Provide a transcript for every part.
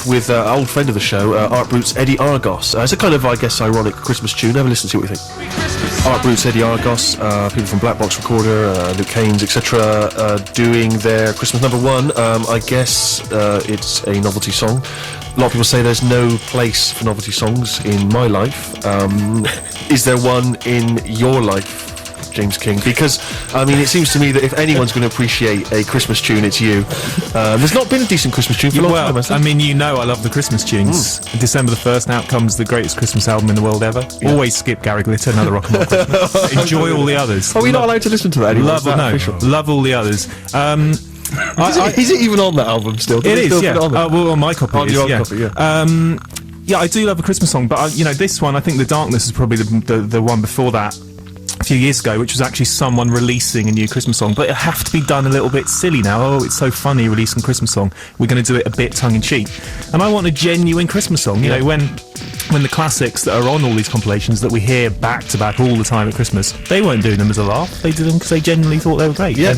up with old friend of the show, Art Brut's Eddie Argos. It's a kind of, I guess, ironic Christmas tune. Have a listen, see what you think. Art Brut's Eddie Argos, people from Black Box Recorder, Luke Haynes, etc., doing their Christmas number one. I guess it's a novelty song. A lot of people say there's no place for novelty songs in my life. Is there one in your life, James King? Because, I mean, it seems to me that if anyone's going to appreciate a Christmas tune, it's you. There's not been a decent Christmas tune for a long time, has there? I mean, you know I love the Christmas tunes. December the 1st, out comes the greatest Christmas album in the world ever. Yeah. Always skip Gary Glitter, Another Rock and Roll Christmas. Enjoy all the others. Are we not allowed to listen to that anymore? Love all the others. Is it even on that album still? It is, yeah. Well, on my copy, on your copy, yeah. Yeah, I do love a Christmas song, but this one, I think The Darkness is probably the one before that. A few years ago, which was actually someone releasing a new Christmas song, but it have to be done a little bit silly now. Oh, it's so funny releasing a Christmas song. We're going to do it a bit tongue-in-cheek. And I want a genuine Christmas song. You know, when the classics that are on all these compilations that we hear back to back all the time at Christmas, they weren't doing them as a laugh. They did them because they genuinely thought they were great. Yeah.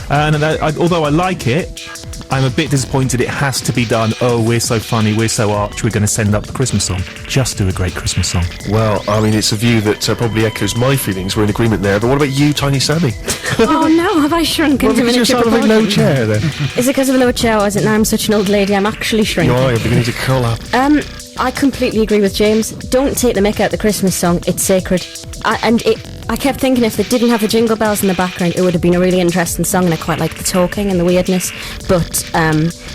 And, although I like it, I'm a bit disappointed it has to be done. Oh, we're so funny, we're so arch, we're going to send up the Christmas song. Just do a great Christmas song. Well, I mean, it's a view that probably echoes my feelings. We're in agreement there. But what about you, Tiny Sammy? Oh no, have I shrunk into Well, miniature you're sort of a low chair then. Is it because of a low chair, or is it now I'm such an old lady I'm actually shrinking? No, you're beginning to curl up. I completely agree with James. Don't take the mick out the Christmas song. It's sacred. I kept thinking if they didn't have the jingle bells in the background, it would have been a really interesting song, and I quite like the talking and the weirdness. But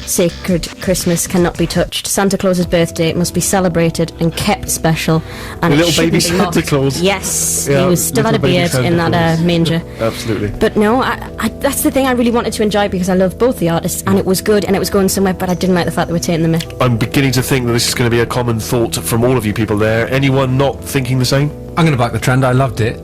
sacred Christmas cannot be touched. Santa Claus's birthday must be celebrated and kept special. And the little baby Santa Claus. Yes, yeah, he was still had a beard in that manger. Absolutely. But no, that's the thing I really wanted to enjoy, because I love both the artists, and it was good and it was going somewhere, but I didn't like the fact they were taking the mick. I'm beginning to think that this is going to be a common thought from all of you people there. Anyone not thinking the same? I'm going to back the trend. I loved it.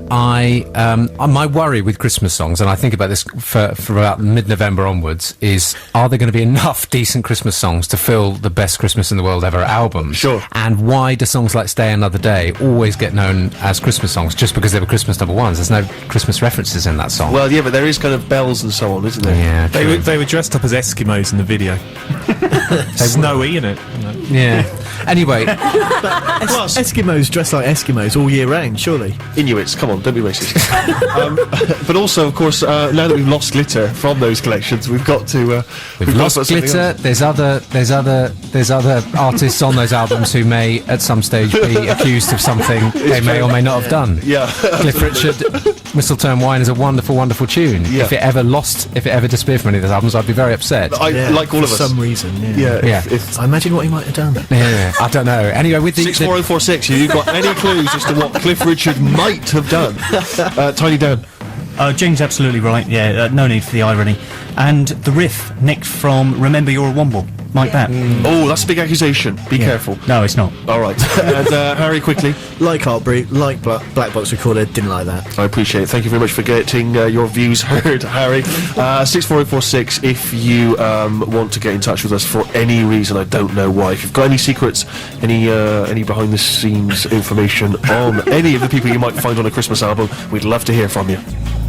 My worry with Christmas songs, and I think about this for about mid-November onwards, is are there going to be enough decent Christmas songs to fill the best Christmas in the world ever albums? Sure. And why do songs like Stay Another Day always get known as Christmas songs just because they were Christmas number ones? There's no Christmas references in that song. Well, yeah, but there is kind of bells and so on, isn't there? Yeah, they were dressed up as Eskimos in the video. Snowy, innit? Yeah. Anyway. Eskimos dress like Eskimos all year round, surely. Inuits, come on, don't be racist. But also, of course, now that we've lost glitter from those collections, we've got to. We've lost glitter. There's other artists on those albums who may, at some stage, be accused of something they may or may not have done. Yeah. Cliff Richard, Mistletoe and Wine is a wonderful, wonderful tune. Yeah. If it ever disappeared from any of those albums, I'd be very upset. Like all of us. For some reason, Yeah. I imagine what he might have done. Yeah, I don't know. Anyway, with the 64046, have you got any clues as to what Cliff Richard might have done? Tiny Dan. James absolutely right, yeah, no need for the irony. And the riff nicked from Remember You're a Womble, like that. Oh, that's a big accusation. Be careful. No, it's not. All right. And Harry, quickly. Like Heartbreak, like Black Box Recorder, didn't like that. I appreciate it. Thank you very much for getting your views heard, Harry. 64046, if you want to get in touch with us for any reason, I don't know why. If you've got any secrets, any behind-the-scenes information on any of the people you might find on a Christmas album, we'd love to hear from you.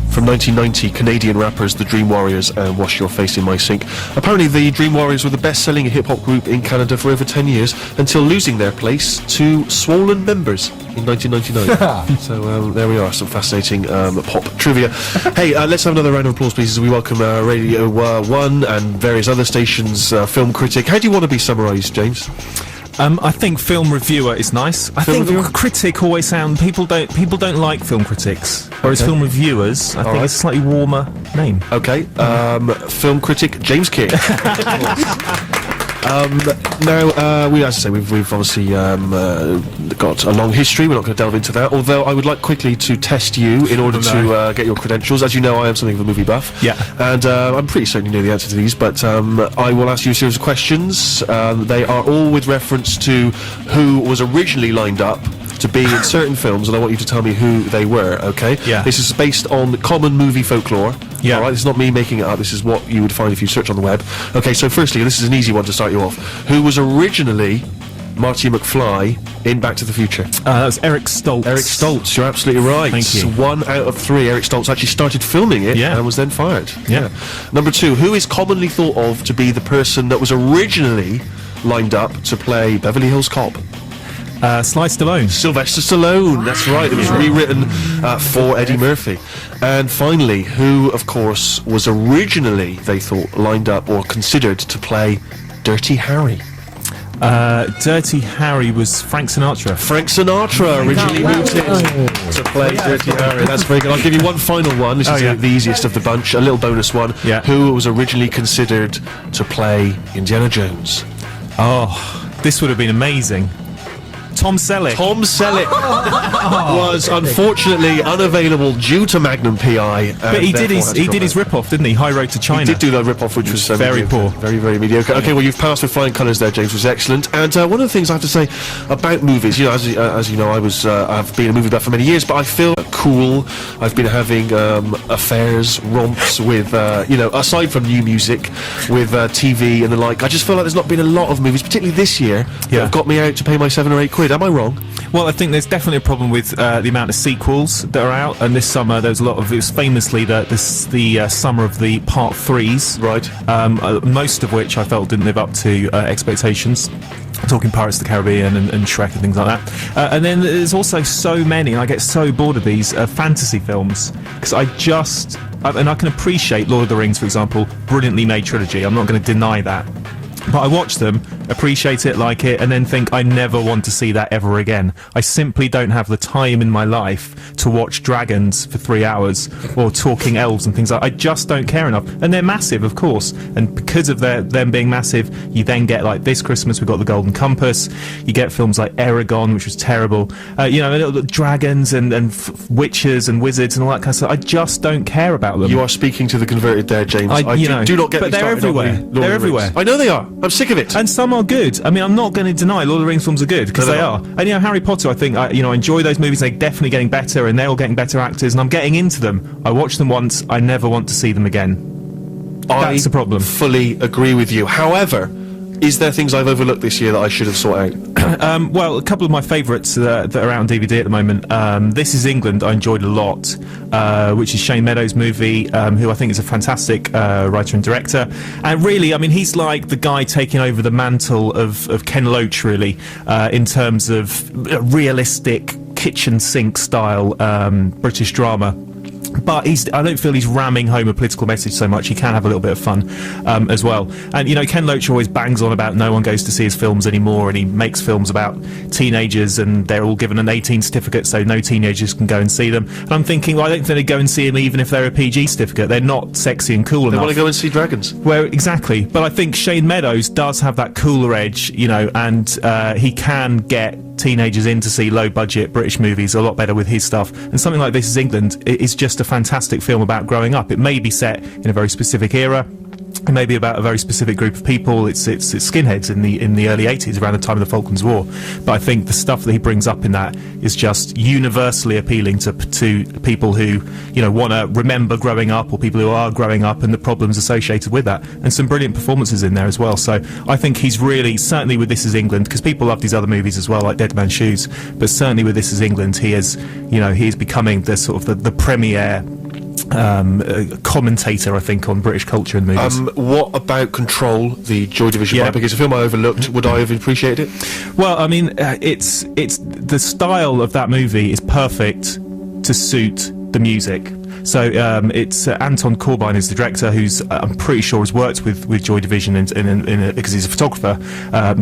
From 1990, Canadian rappers The Dream Warriors and Wash Your Face in My Sink. Apparently the Dream Warriors were the best-selling hip-hop group in Canada for over 10 years, until losing their place to Swollen Members in 1999. So there we are, some fascinating pop trivia. Hey, let's have another round of applause, please, as we welcome Radio 1 and various other stations, film critic. How do you want to be summarised, James? I think film reviewer is nice. I think critic always sound people don't like film critics, whereas film reviewers, I think it's a slightly warmer name. Okay, film critic James King. Now, as I say, we've obviously got a long history. We're not going to delve into that. Although I would like quickly to test you in order to get your credentials. As you know, I am something of a movie buff. Yeah. And I'm pretty certain you know the answer to these. But I will ask you a series of questions. They are all with reference to who was originally lined up to be in certain films, and I want you to tell me who they were, okay? Yeah. This is based on common movie folklore. Yeah. Alright, this is not me making it up, this is what you would find if you search on the web. Okay, so firstly, this is an easy one to start you off. Who was originally Marty McFly in Back to the Future? That's Eric Stoltz. Eric Stoltz, you're absolutely right. Thank you. 1 out of 3. Eric Stoltz actually started filming it and was then fired. Yeah. Number 2, who is commonly thought of to be the person that was originally lined up to play Beverly Hills Cop? Sly Stallone. Sylvester Stallone, that's right. It was rewritten for Eddie Murphy. And finally, who, of course, was originally, they thought, lined up or considered to play Dirty Harry? Dirty Harry was Frank Sinatra. Frank Sinatra originally moved in to play Dirty Harry. That's very good. I'll give you one final one. This is the easiest of the bunch. A little bonus one. Yeah. Who was originally considered to play Indiana Jones? Oh, this would have been amazing. Tom Selleck. Tom Selleck was unfortunately unavailable due to Magnum PI. But he did his rip-off, didn't he? High Road to China. He did do that rip-off, which was very mediocre. poor. Very, very mediocre. Okay, well, you've passed with flying colours there, James, was excellent. And one of the things I have to say about movies, as you know, I've been a movie buff for many years, but I feel cool. I've been having affairs, romps with, aside from new music, with TV and the like. I just feel like there's not been a lot of movies, particularly this year, that have got me out to pay my 7 or 8 quid. Am I wrong? Well, I think there's definitely a problem with the amount of sequels that are out, and this summer there's a lot of. It was famously the summer of the part 3s, right? Most of which I felt didn't live up to expectations. I'm talking Pirates of the Caribbean and Shrek and things like that. And then there's also so many, and I get so bored of these fantasy films because I can appreciate Lord of the Rings, for example, brilliantly made trilogy. I'm not going to deny that. But I watch them, appreciate it, like it, and then think I never want to see that ever again. I simply don't have the time in my life to watch dragons for 3 hours or talking elves and things like that. I just don't care enough. And they're massive, of course. And because of them being massive, you then get, like this Christmas, we've got The Golden Compass. You get films like Eragon, which was terrible. Dragons and witches and wizards and all that kind of stuff. I just don't care about them. You are speaking to the converted there, James. Do not get but me they're started everywhere. on They're everywhere. I know they are. I'm sick of it. And some are good. I mean, I'm not going to deny Lord of the Rings films are good, because they are. And, Harry Potter, I think, I enjoy those movies. They're definitely getting better, and they're all getting better actors, and I'm getting into them. I watched them once. I never want to see them again. That's the problem. I fully agree with you. However, is there things I've overlooked this year that I should have sought out? Well, a couple of my favourites that are out on DVD at the moment. This Is England, I enjoyed a lot, which is Shane Meadows' movie, who I think is a fantastic writer and director. And really, I mean, he's like the guy taking over the mantle of Ken Loach, really, in terms of realistic kitchen sink style British drama. But I don't feel he's ramming home a political message so much. He can have a little bit of fun as well. And, Ken Loach always bangs on about no one goes to see his films anymore, and he makes films about teenagers, and they're all given an 18 certificate, so no teenagers can go and see them. And I'm thinking, well, I don't think they go and see them even if they're a PG certificate. They're not sexy and cool enough. They want to go and see dragons. Well, exactly. But I think Shane Meadows does have that cooler edge, and he can get teenagers in to see low-budget British movies a lot better with his stuff. And something like This Is England is just a fantastic film about growing up. It may be set in a very specific era. It may be about a very specific group of people. It's skinheads in the early 80s, around the time of the Falklands War. But I think the stuff that he brings up in that is just universally appealing to people who want to remember growing up, or people who are growing up, and the problems associated with that. And some brilliant performances in there as well. So I think he's really, certainly with This Is England, because people loved his other movies as well, like Dead Man's Shoes. But certainly with This Is England, he is becoming the sort of the premier commentator, I think, on British culture and movies. What about Control, the Joy Division biopic? It's a film I overlooked. Would I have appreciated it? Well, I mean, it's the style of that movie is perfect to suit the music. So it's Anton Corbijn is the director, who's I'm pretty sure has worked with Joy Division because he's a photographer,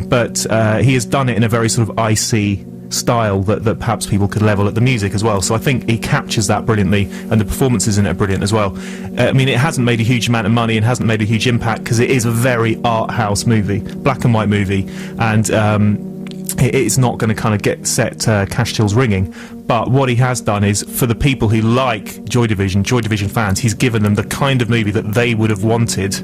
but he has done it in a very sort of icy style that perhaps people could level at the music as well. So I think he captures that brilliantly, and the performances in it are brilliant as well. I mean, it hasn't made a huge amount of money and hasn't made a huge impact because it is a very art house movie, black and white movie, and it's not going to kind of get set cash tills ringing. But what he has done is, for the people who like Joy Division fans, he's given them the kind of movie that they would have wanted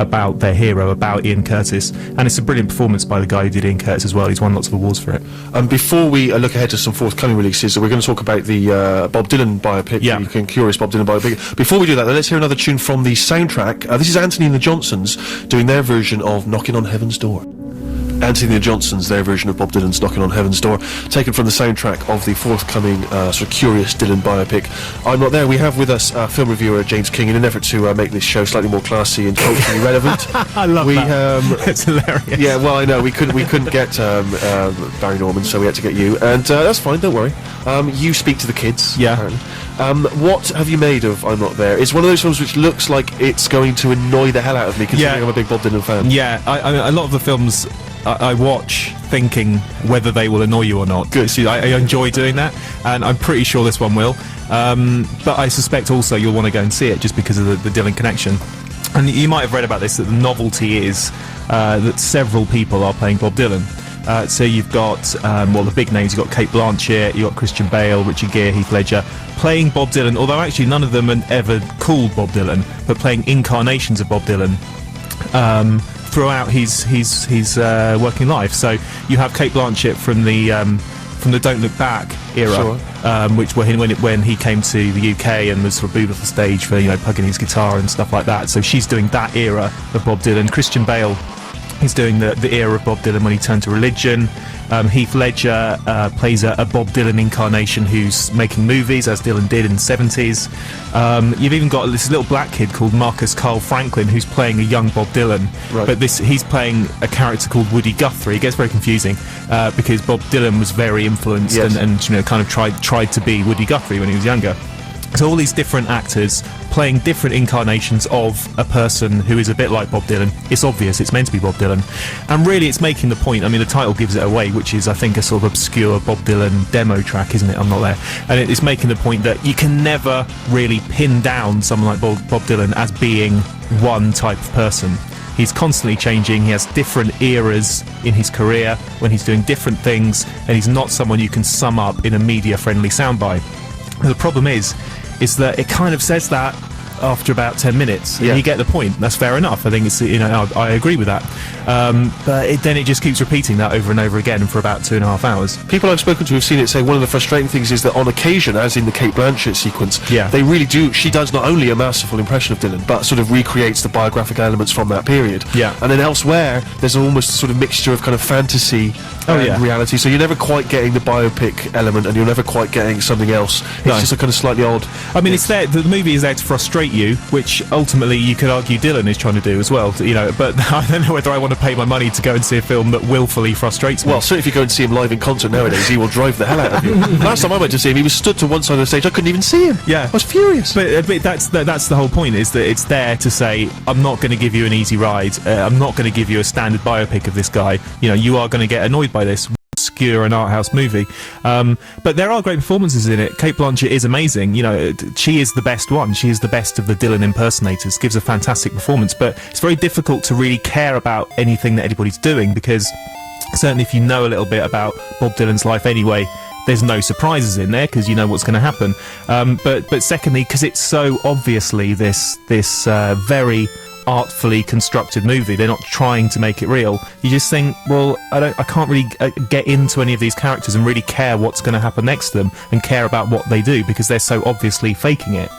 about their hero, about Ian Curtis. And it's a brilliant performance by the guy who did Ian Curtis as well. He's won lots of awards for it. Before we look ahead to some forthcoming releases, we're going to talk about the Bob Dylan biopic, the Curious Bob Dylan biopic. Before we do that, though, let's hear another tune from the soundtrack. This is Anthony and the Johnsons doing their version of Knocking on Heaven's Door. Anthony and Johnson's, their version of Bob Dylan's Knocking on Heaven's Door, taken from the soundtrack of the forthcoming sort of curious Dylan biopic, I'm Not There. We have with us film reviewer James King in an effort to make this show slightly more classy and culturally relevant. I love that. It's hilarious. Yeah, well, I know we couldn't get Barry Norman, so we had to get you, and that's fine. Don't worry. You speak to the kids. Yeah. Apparently. What have you made of I'm Not There? It's one of those films which looks like it's going to annoy the hell out of me, considering I'm a big Bob Dylan fan. Yeah, a lot of the films I watch thinking whether they will annoy you or not. Good. So I enjoy doing that, and I'm pretty sure this one will. But I suspect also you'll want to go and see it just because of the Dylan connection. And you might have read about this, that the novelty is that several people are playing Bob Dylan. So you've got, the big names. You've got Cate Blanchett, you've got Christian Bale, Richard Gere, Heath Ledger, playing Bob Dylan, although actually none of them are ever called Bob Dylan, but playing incarnations of Bob Dylan throughout his working life. So you have Cate Blanchett from the Don't Look Back era, Sure. which when he came to the UK and was sort of booed off the stage for plugging his guitar and stuff like that. So she's doing that era of Bob Dylan. Christian Bale, he's doing the era of Bob Dylan when he turned to religion. Heath Ledger plays a Bob Dylan incarnation who's making movies, as Dylan did in the 70s. You've even got this little black kid called Marcus Carl Franklin who's playing a young Bob Dylan. Right. But he's playing a character called Woody Guthrie. It gets very confusing because Bob Dylan was very influenced Yes. and kind of tried to be Woody Guthrie when he was younger. So all these different actors playing different incarnations of a person who is a bit like Bob Dylan. It's obvious, it's meant to be Bob Dylan. And really it's making the point, I mean the title gives it away, which is I think a sort of obscure Bob Dylan demo track, isn't it? I'm Not There. And it's making the point that you can never really pin down someone like Bob Dylan as being one type of person. He's constantly changing, he has different eras in his career when he's doing different things, and he's not someone you can sum up in a media-friendly soundbite. The problem is that it kind of says that after about 10 minutes. Yeah. You get the point. That's fair enough. I think it's, I agree with that. But then it just keeps repeating that over and over again for about 2.5 hours. People I've spoken to who've seen it say one of the frustrating things is that on occasion, as in the Cate Blanchett sequence, Yeah. they really do, she does not only a masterful impression of Dylan, but sort of recreates the biographical elements from that period. Yeah. And then elsewhere, there's almost a sort of mixture of kind of fantasy and yeah. reality, so you're never quite getting the biopic element and you're never quite getting something else. It's No. just a kind of slightly odd. I mean, it's there. The movie is there to frustrate you, which ultimately you could argue Dylan is trying to do as well. But I don't know whether I want to pay my money to go and see a film that willfully frustrates me. Well, certainly if you go and see him live in concert nowadays, he will drive the hell out of you. Last time I went to see him, he was stood to one side of the stage. I couldn't even see him. Yeah. I was furious. But that's the whole point, is that it's there to say, I'm not going to give you an easy ride. I'm not going to give you a standard biopic of this guy. You are going to get annoyed by this obscure and art house movie. But there are great performances in it. Cate Blanchett is amazing. She is the best one. She is the best of the Dylan impersonators. Gives a fantastic performance. But it's very difficult to really care about anything that anybody's doing, because certainly if you know a little bit about Bob Dylan's life anyway, there's no surprises in there because you know what's going to happen. But secondly, because it's so obviously this very artfully constructed movie, they're not trying to make it real. You just think, well, I can't really get into any of these characters and really care what's going to happen next to them and care about what they do, because they're so obviously faking it.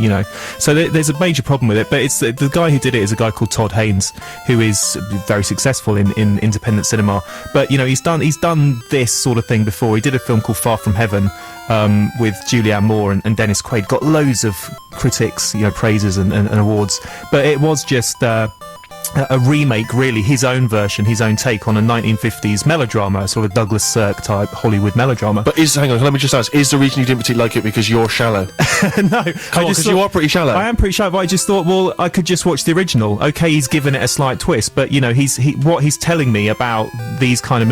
So there's a major problem with it. But it's the guy who did it is a guy called Todd Haynes, who is very successful in independent cinema. But he's done this sort of thing before. He did a film called Far From Heaven with Julianne Moore and Dennis Quaid. Got loads of critics, praises and awards. But it was just a remake, really, his own version, his own take on a 1950s melodrama, sort of Douglas Sirk type Hollywood melodrama. But hang on, let me just ask, is the reason you didn't particularly like it because you're shallow? No, Because you are pretty shallow. I am pretty shallow, but I just thought, well, I could just watch the original. Okay, he's given it a slight twist, but what he's telling me about these kind of